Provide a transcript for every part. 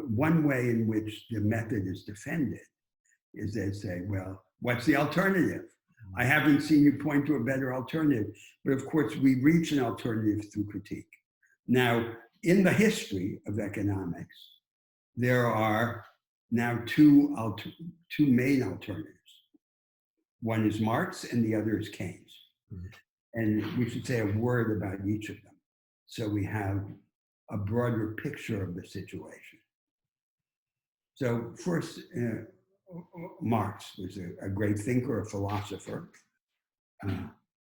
one way in which the method is defended is they say, well, what's the alternative? I haven't seen you point to a better alternative. But of course, we reach an alternative through critique. Now, in the history of economics, there are now two main alternatives. One is Marx and the other is Keynes. Mm-hmm. And we should say a word about each of them, so we have a broader picture of the situation. So first, Marx was a great thinker, a philosopher.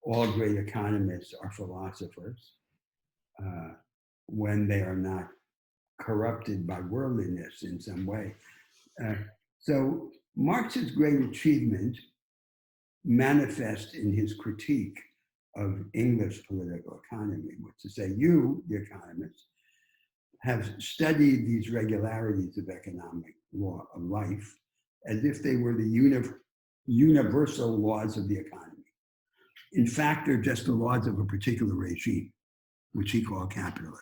All great economists are philosophers when they are not corrupted by worldliness in some way. So Marx's great achievement manifests in his critique of English political economy, which is to say, you, the economists, have studied these regularities of economic law of life as if they were the universal laws of the economy. In fact, they're just the laws of a particular regime, which he called capitalism.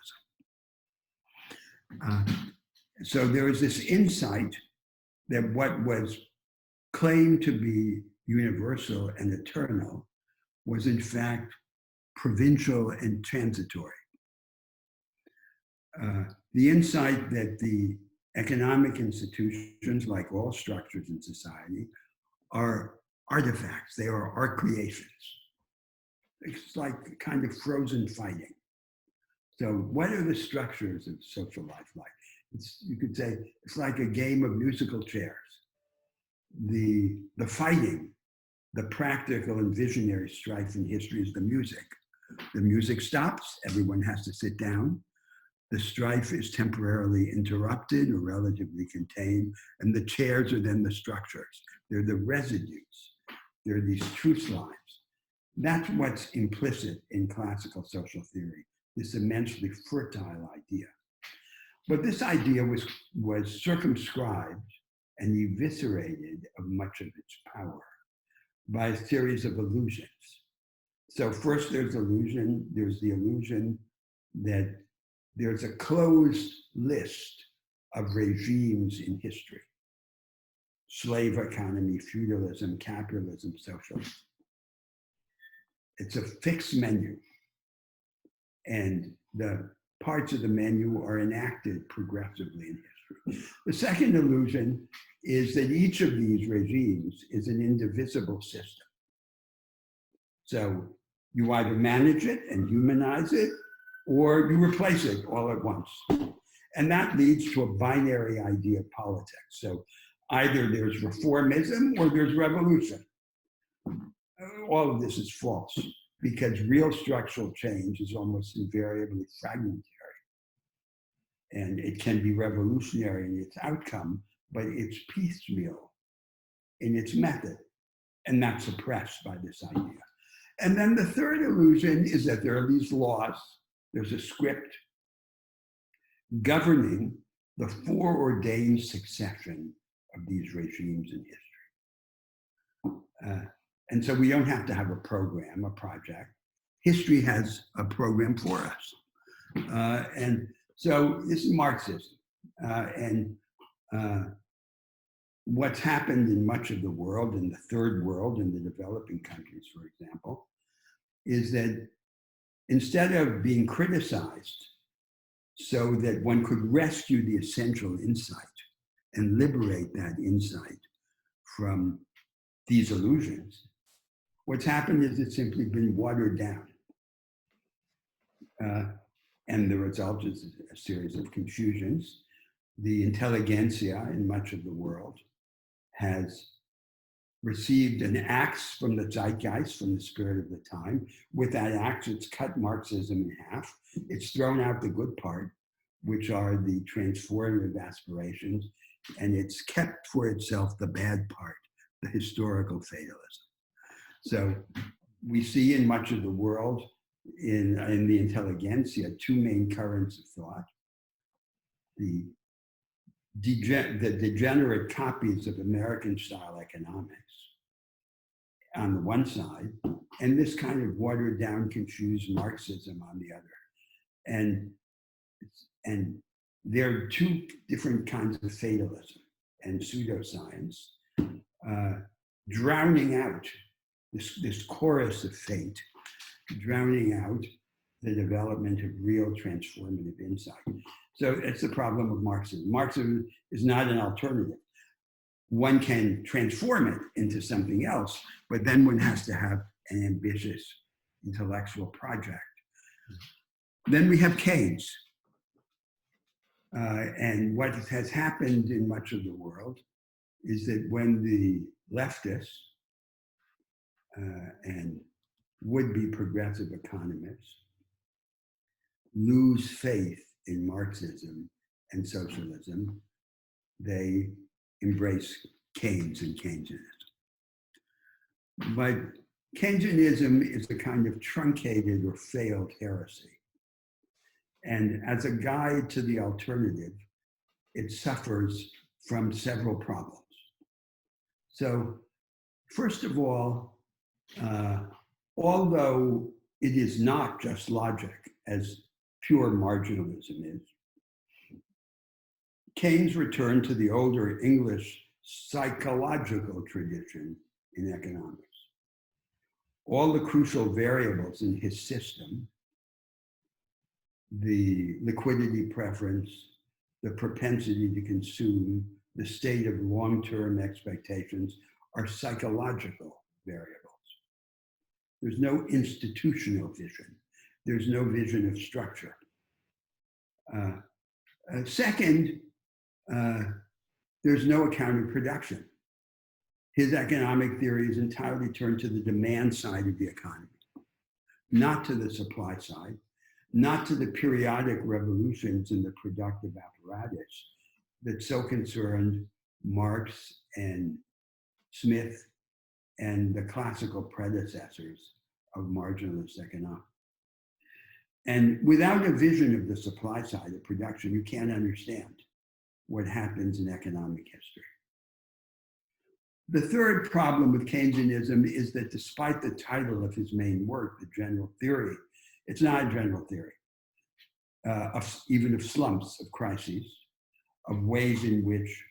So there is this insight that what was claimed to be universal and eternal was in fact provincial and transitory. The insight that the economic institutions, like all structures in society, are artifacts, they are art creations. It's like kind of frozen fighting. So what are the structures of social life like? You could say it's like a game of musical chairs. The fighting, the practical and visionary strife in history is the music. The music stops, everyone has to sit down. The strife is temporarily interrupted or relatively contained, and the chairs are then the structures. They're the residues. They're these truth lines. That's what's implicit in classical social theory, this immensely fertile idea. But this idea was circumscribed and eviscerated of much of its power by a series of illusions. So first there's the illusion that there's a closed list of regimes in history. Slave economy, feudalism, capitalism, socialism. It's a fixed menu. And the parts of the menu are enacted progressively in history. The second illusion is that each of these regimes is an indivisible system. So you either manage it and humanize it, or you replace it all at once. And that leads to a binary idea of politics. So either there's reformism or there's revolution. All of this is false, because real structural change is almost invariably fragmentary. And it can be revolutionary in its outcome, but it's piecemeal in its method. And that's suppressed by this idea. And then the third illusion is that there are these laws, there's a script governing the foreordained succession of these regimes in history. And so we don't have to have a program, a project. History has a program for us. And so this is Marxism. What's happened in much of the world, in the third world, in the developing countries, for example, is that instead of being criticized so that one could rescue the essential insight and liberate that insight from these illusions, what's happened is it's simply been watered down. And the result is a series of confusions. The intelligentsia in much of the world has received an axe from the zeitgeist, from the spirit of the time. With that axe, it's cut Marxism in half. It's thrown out the good part, which are the transformative aspirations, and it's kept for itself the bad part, the historical fatalism. So we see in much of the world, in the intelligentsia, two main currents of thought. The degenerate copies of American-style economics on the one side, and this kind of watered-down, confused Marxism on the other. And there are two different kinds of fatalism and pseudoscience, drowning out this chorus of fate, drowning out the development of real transformative insight. So it's the problem of Marxism. Marxism is not an alternative. One can transform it into something else, but then one has to have an ambitious intellectual project. Then we have Keynes. And what has happened in much of the world is that when the leftists and would-be progressive economists lose faith in Marxism and socialism, they embrace Keynes and Keynesianism. But Keynesianism is a kind of truncated or failed heresy. And as a guide to the alternative, it suffers from several problems. So, first of all, although it is not just logic, as pure marginalism is, Keynes returned to the older English psychological tradition in economics. All the crucial variables in his system, the liquidity preference, the propensity to consume, the state of long-term expectations, are psychological variables. There's no institutional vision. There's no vision of structure. Second, there's no account of production. His economic theory is entirely turned to the demand side of the economy, not to the supply side, not to the periodic revolutions in the productive apparatus that so concerned Marx and Smith and the classical predecessors of marginalist economics. And without a vision of the supply side of production, you can't understand what happens in economic history. The third problem with Keynesianism is that despite the title of his main work, The General Theory, it's not a general theory, even of slumps, of crises, of ways in which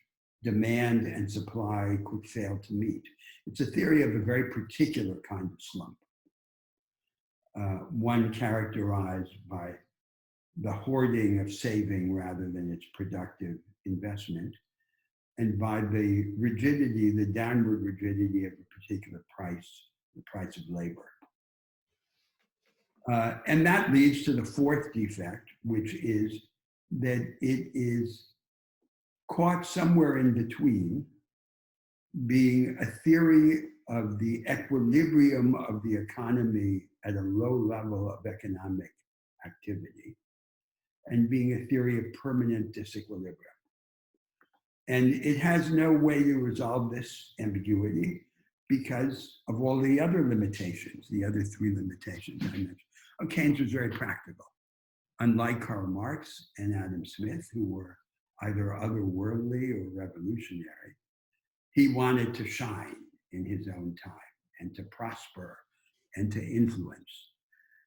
demand and supply could fail to meet. It's a theory of a very particular kind of slump, one characterized by the hoarding of saving rather than its productive investment, and by the rigidity, the downward rigidity of a particular price, the price of labor. And that leads to the fourth defect, which is that it is caught somewhere in between being a theory of the equilibrium of the economy at a low level of economic activity and being a theory of permanent disequilibrium. And it has no way to resolve this ambiguity because of all the other limitations, the other three limitations I mentioned. Keynes was very practical. Unlike Karl Marx and Adam Smith, who were either otherworldly or revolutionary, he wanted to shine in his own time and to prosper and to influence.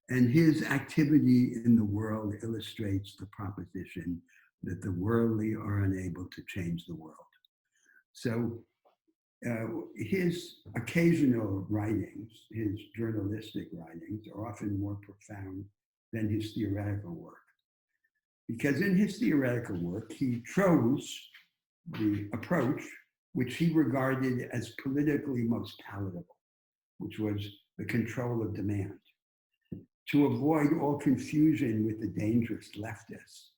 And his activity in the world illustrates the proposition that the worldly are unable to change the world. So his occasional writings, his journalistic writings, are often more profound than his theoretical work. Because in his theoretical work, he chose the approach which he regarded as politically most palatable, which was the control of demand, to avoid all confusion with the dangerous leftists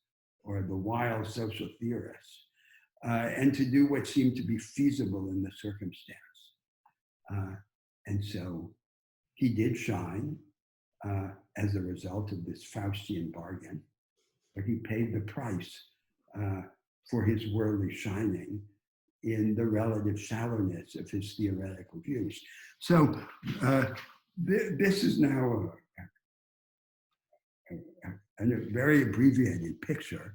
or the wild social theorists, and to do what seemed to be feasible in the circumstance. And so he did shine as a result of this Faustian bargain, but he paid the price for his worldly shining in the relative shallowness of his theoretical views. So this is now a very abbreviated picture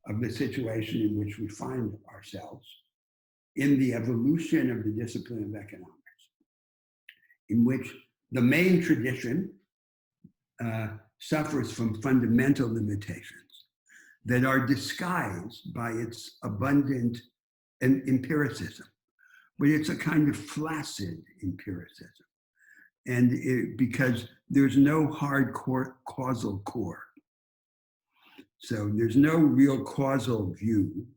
of the situation in which we find ourselves in the evolution of the discipline of economics, in which the main tradition suffers from fundamental limitations. that are disguised by its abundant empiricism. But it's a kind of flaccid empiricism. And because there's no hard causal core. So there's no real causal view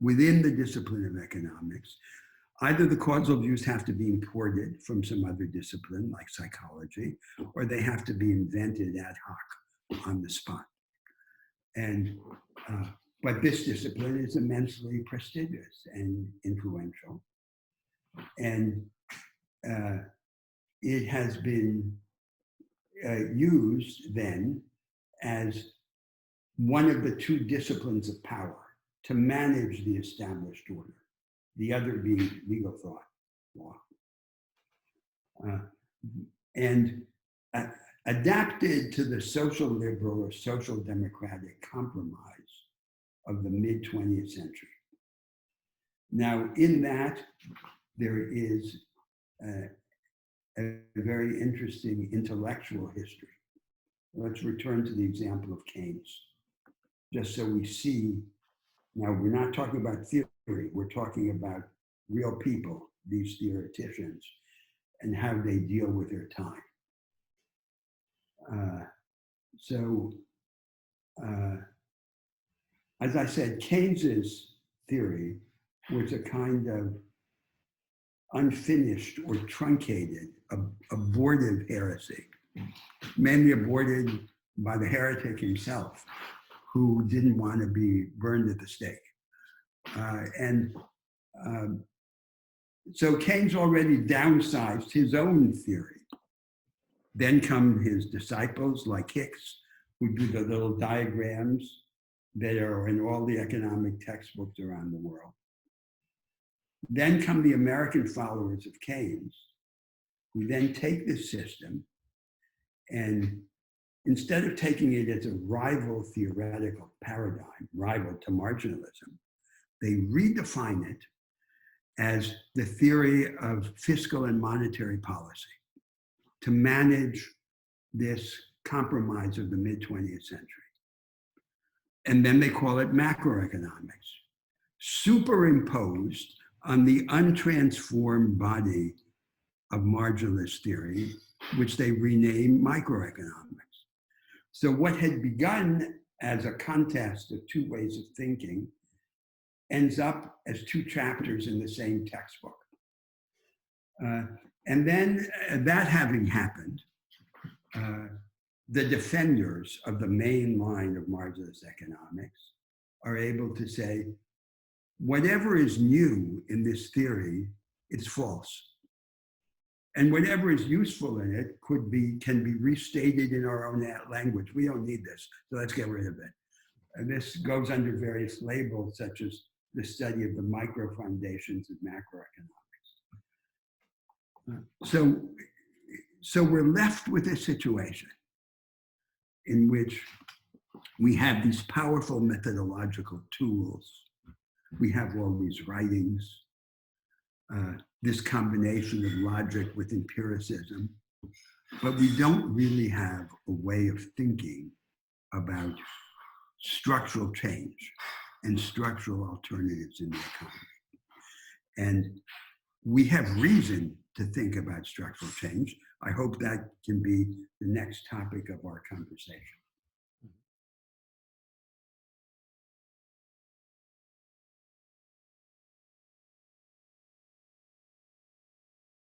within the discipline of economics. Either the causal views have to be imported from some other discipline like psychology, or they have to be invented ad hoc on the spot. And but this discipline is immensely prestigious and influential. And it has been used then as one of the two disciplines of power to manage the established order, the other being legal thought, law. And adapted to the social liberal or social democratic compromise of the mid-20th century. Now, in that, there is a very interesting intellectual history. Let's return to the example of Keynes, just so we see. Now, we're not talking about theory, we're talking about real people, these theoreticians, and how they deal with their time. As I said, Keynes's theory was a kind of unfinished or truncated, abortive heresy, mainly aborted by the heretic himself, who didn't want to be burned at the stake. So Keynes already downsized his own theory. Then come his disciples like Hicks, who do the little diagrams that are in all the economic textbooks around the world. Then come the American followers of Keynes, who then take this system and instead of taking it as a rival theoretical paradigm, rival to marginalism, they redefine it as the theory of fiscal and monetary policy to manage this compromise of the mid-20th century. And then they call it macroeconomics, superimposed on the untransformed body of marginalist theory, which they rename microeconomics. So what had begun as a contest of two ways of thinking ends up as two chapters in the same textbook. And then that having happened, the defenders of the main line of marginalist economics are able to say, whatever is new in this theory is false. And whatever is useful in it can be restated in our own language. We don't need this, so let's get rid of it. And this goes under various labels, such as the study of the micro foundations of macroeconomics. So we're left with a situation in which we have these powerful methodological tools. We have all these writings, this combination of logic with empiricism, but we don't really have a way of thinking about structural change and structural alternatives in the economy. And we have reason to think about structural change. I hope that can be the next topic of our conversation.